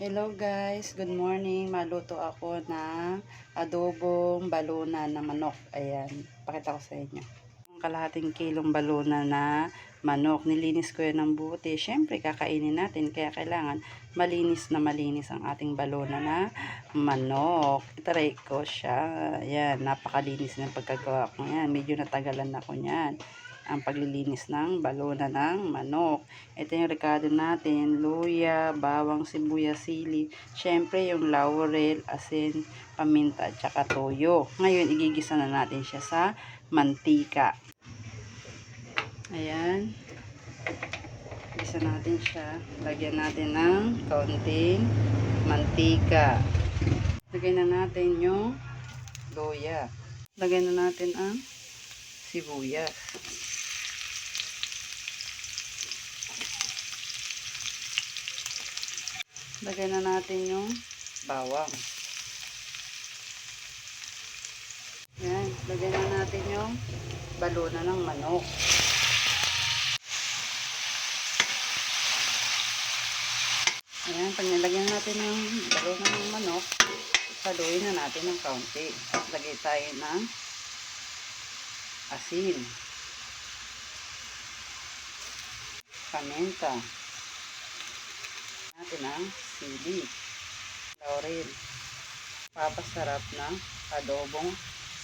Hello guys, good morning. Maluto ako ng adobong balunan na manok. Ayan, pakita ko sa inyo. Kalahating kilong balunan na manok. Nilinis ko yan ng buti. Siyempre, kakainin natin. Kaya kailangan malinis ang ating balunan na manok. Itaray ko siya. Ayan, napakalinis ng pagkagawa ko. Ayan, medyo natagalan ako niyan. Ang paglilinis ng balunan ng manok. Ito yung rekado natin, luya, bawang, sibuyas, sili, syempre yung laurel, asin, paminta, at saka toyo. Ngayon, igigisa na natin siya sa mantika. Ayan. Igisa natin siya. Lagyan natin ng kaunting mantika. Lagyan na natin yung luya. Lagyan na natin ang sibuyas. Lagyan na natin yung bawang. Yan, lagyan na natin yung balunan ng manok. Ayan, pag nilagyan natin yung balunan ng manok, saluin na natin ng kaunti. Lagay tayo ng asin, paminta, natin ang sili, laurel, papasarap ng adobong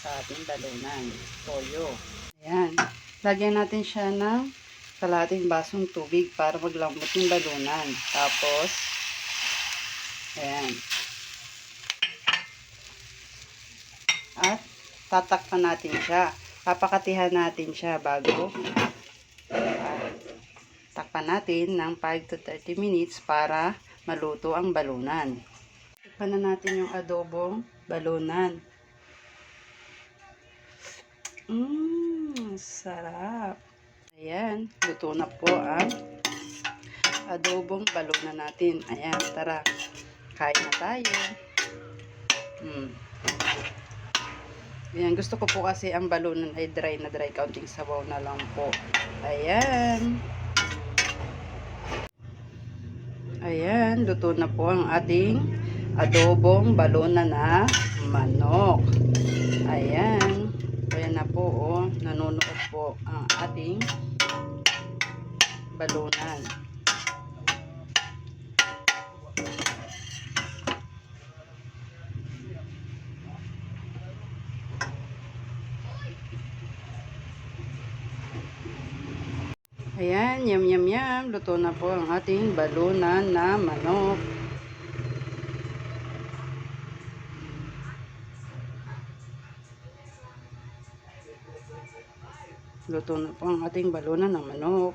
sa ating balunan, toyo. Ayan, lagyan natin siya ng kalahating basong tubig para maglambot yung balunan. Tapos, ayan, at tatakpan natin siya. Papakatihan natin siya bago takpan natin ng 5 to 30 minutes para maluto ang balunan. Takpan na natin yung adobong balunan. Sarap. Ayan, luto na po ang adobong balunan natin. Ayan, tara, kain na tayo. Ayan, gusto ko po kasi ang balunan ay dry na dry, kaunting sabaw na lang po. Ayan. Ayan, luto na po ang ating adobong balunan na manok. Ayan. Ayan na po, oh. Nanunuot po ang ating balunan. Ayan, yum yum yum. Luto na po ang ating balunan na manok. Luto na po ang ating balunan ng manok.